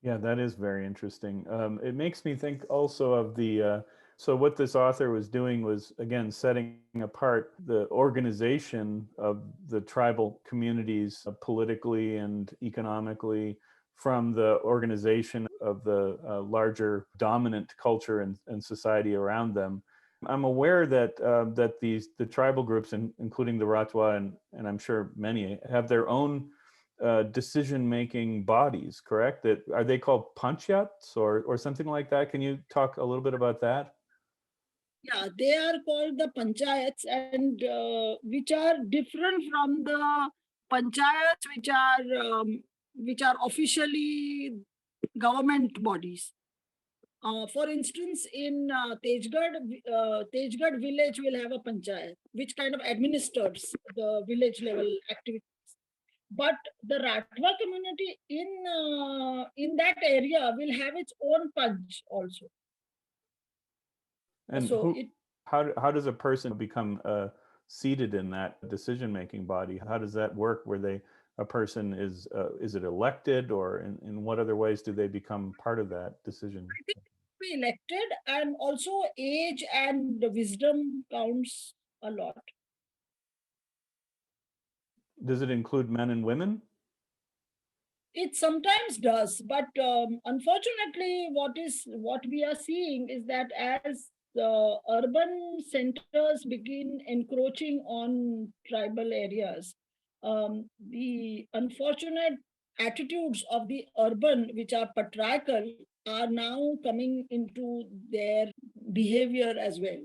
Yeah, that is very interesting. It makes me think also of so what this author was doing was, again, setting apart the organization of the tribal communities politically and economically from the organization of the larger dominant culture and society around them. I'm aware that the tribal groups, including the Ratwa and I'm sure many, have their own decision-making bodies, correct? That are they called panchayats or something like that? Can you talk a little bit about that? Yeah, they are called the panchayats, and which are different from the panchayats which are officially government bodies. For instance, in Tejgarh village will have a panchayat, which kind of administers the village level activities. But the Ratwa community in that area will have its own panch also. And So it how does a person become seated in that decision-making body? How does that work? Where a person is it elected, or in what other ways do they become part of that decision? I think be elected, and also age and the wisdom counts a lot. Does it include men and women? It sometimes does, but unfortunately, what we are seeing is that as the urban centers begin encroaching on tribal areas, the unfortunate attitudes of the urban, which are patriarchal, are now coming into their behavior as well.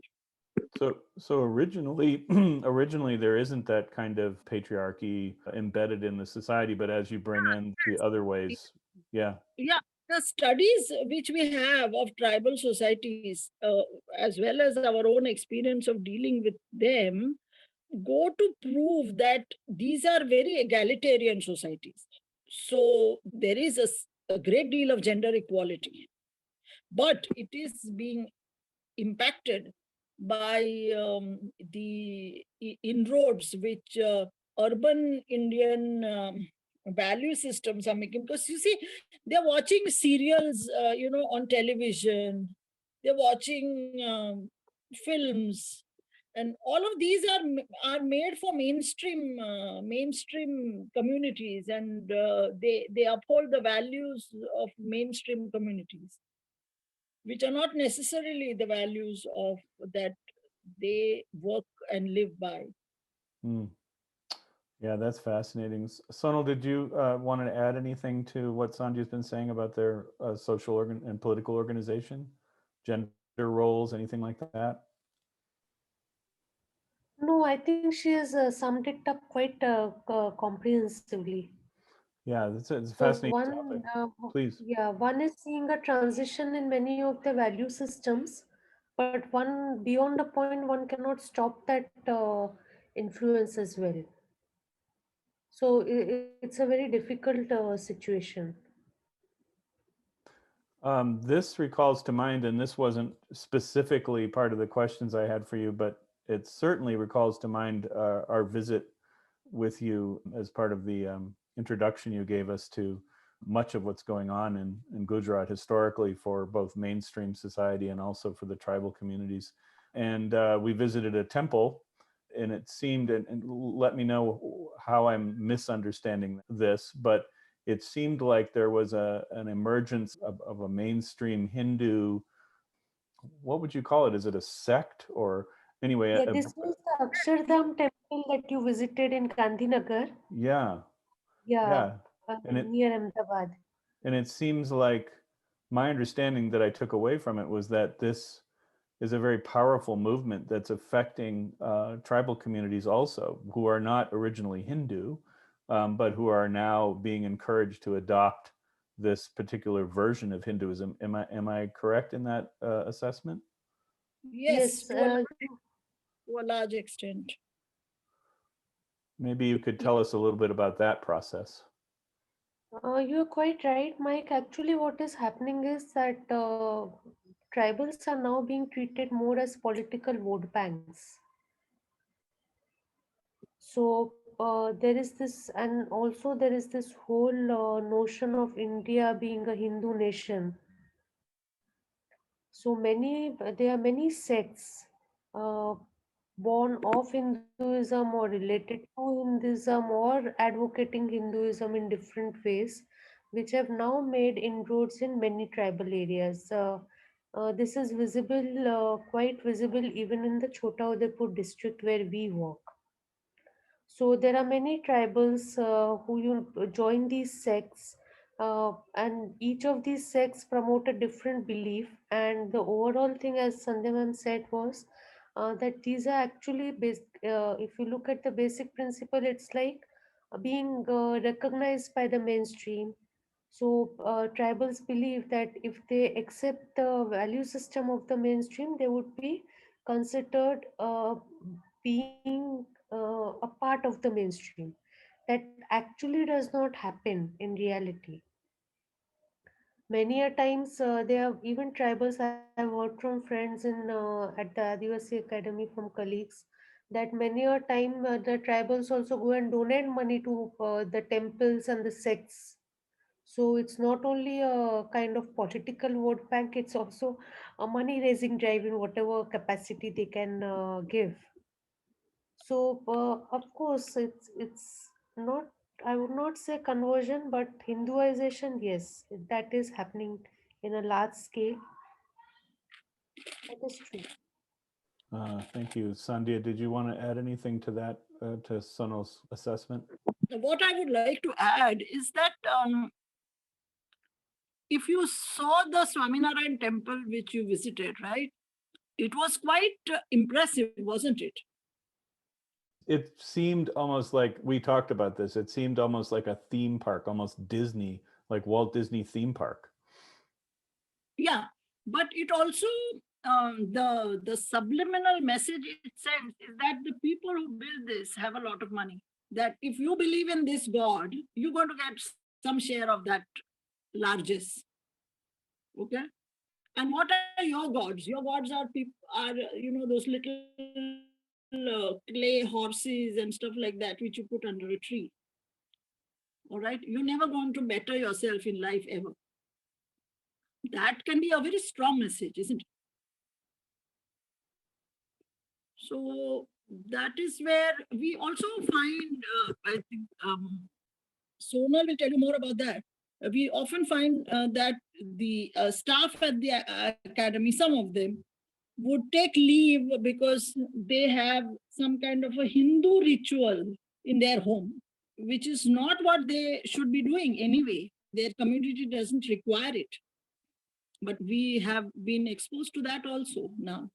So originally, originally there isn't that kind of patriarchy embedded in the society, but as you bring in the other ways, yeah. Yeah, the studies which we have of tribal societies, as well as our own experience of dealing with them, go to prove that these are very egalitarian societies. So there is a great deal of gender equality, but it is being impacted by the inroads which urban Indian value systems are making. Because you see, they're watching serials, on television. They're watching films, and all of these are made for mainstream communities, and they uphold the values of mainstream communities, which are not necessarily the values of that they work and live by. Hmm. Yeah, that's fascinating. Sonal, did you want to add anything to what Sandhya's been saying about their social and political organization, gender roles, anything like that? No, I think she has summed it up quite comprehensively. Yeah, it's a So fascinating topic. Please. one is seeing a transition in many of the value systems, but one beyond a point, one cannot stop that influence as well. So it's a very difficult situation. This recalls to mind, and this wasn't specifically part of the questions I had for you, but it certainly recalls to mind our visit with you as part of the introduction you gave us to much of what's going on in Gujarat historically for both mainstream society and also for the tribal communities. And we visited a temple, and it seemed, and let me know how I'm misunderstanding this, but it seemed like there was an emergence of a mainstream Hindu. What would you call it? Is it a sect or anyway? Yeah, this was the Akshardham temple that you visited in Gandhinagar. Yeah, Yeah, yeah, and near Ahmedabad. it seems like my understanding that I took away from it was that this is a very powerful movement that's affecting tribal communities also, who are not originally Hindu, but who are now being encouraged to adopt this particular version of Hinduism. Am I correct in that assessment? Yes, Yes, to a large extent. Maybe you could tell us a little bit about that process. you're quite right, Mike. Actually, what is happening is that tribals are now being treated more as political vote banks. So there is this, and also there is this whole notion of India being a Hindu nation. So there are many sects uh, born of Hinduism or related to Hinduism or advocating Hinduism in different ways, which have now made inroads in many tribal areas. This is visible, quite visible, even in the Chota Udeipur district where we work. So there are many tribals who you join these sects, and each of these sects promote a different belief. And the overall thing, as Sandhya ma'am said, was that these are actually based. If you look at the basic principle, it's like being recognized by the mainstream. So tribals believe that if they accept the value system of the mainstream, they would be considered being a part of the mainstream. That actually does not happen in reality. Many a times there are even tribals I've heard from friends in at the Adivasi Academy from colleagues that many a time the tribals also go and donate money to the temples and the sects. So it's not only a kind of political vote bank, it's also a money raising drive in whatever capacity they can give. So, of course, it's not. I would not say conversion, but Hinduization, yes, that is happening in a large scale. That is true. Thank you. Sandhya, did you want to add anything to that, to Sonal's assessment? What I would like to add is that if you saw the Swaminarayan temple which you visited, right, it was quite impressive, wasn't it? It seemed almost like, we talked about this, it seemed almost like a theme park, almost Disney, like Walt Disney theme park. Yeah, but it also the subliminal message it sends is that the people who build this have a lot of money. That if you believe in this God, you're going to get some share of that largesse. Okay, and what are your gods? Your gods are people, are those little clay horses and stuff like that which you put under a tree. All right, you're never going to better yourself in life ever. That can be a very strong message, isn't it? So that is where we also find, I think Sonal will tell you more about that. We often find that the staff at the academy, some of them, would take leave because they have some kind of a Hindu ritual in their home, which is not what they should be doing anyway. Their community doesn't require it. But we have been exposed to that also now.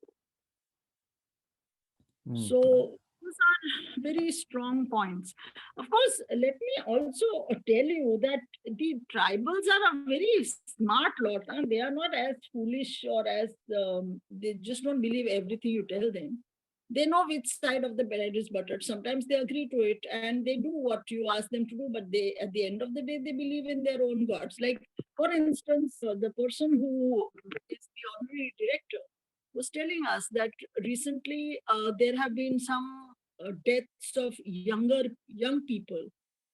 So those are very strong points. Of course, let me also tell you that the tribals are a very smart lot. And they are not as foolish or as they just don't believe everything you tell them. They know which side of the bread is buttered. Sometimes they agree to it and they do what you ask them to do, but they, at the end of the day, they believe in their own gods. Like, for instance, the person who is the honorary director was telling us that recently there have been some deaths of young people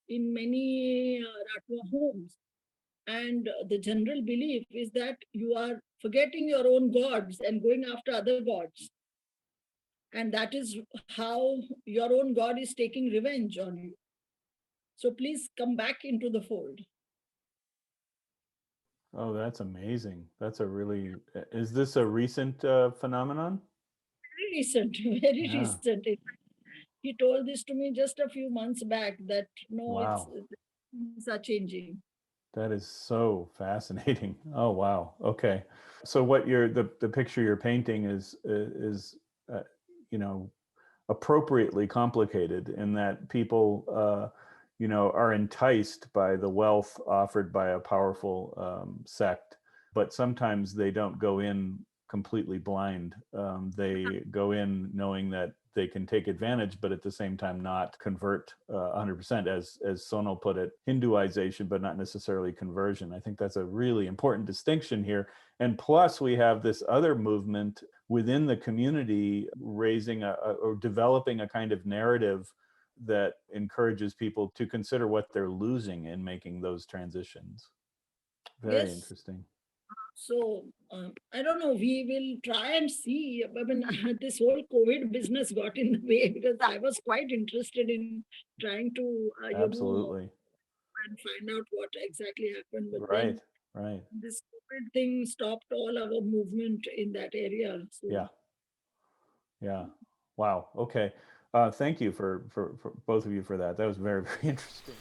in many Ratwa homes. And the general belief is that you are forgetting your own gods and going after other gods. And that is how your own God is taking revenge on you. So please come back into the fold. Oh, that's amazing. That's a really, is this a recent phenomenon? Very recent, very Yeah. recent. He told this to me just a few months back that no, Wow. things are changing. That is so fascinating. Oh, wow. Okay. So what the picture you're painting is you know, appropriately complicated in that people are enticed by the wealth offered by a powerful sect, but sometimes they don't go in completely blind. They go in knowing that they can take advantage, but at the same time not convert 100%, as Sonal put it, Hinduization, but not necessarily conversion. I think that's a really important distinction here. And plus, we have this other movement within the community raising or developing a kind of narrative that encourages people to consider what they're losing in making those transitions. Very Yes. interesting. So I don't know. We will try and see. I mean, this whole COVID business got in the way because I was quite interested in trying to, Absolutely. and find out what exactly happened. But Right. then Right. this COVID thing stopped all our movement in that area. So Yeah. Yeah. Wow. Okay. Thank you for both of you for that. That was very, very interesting.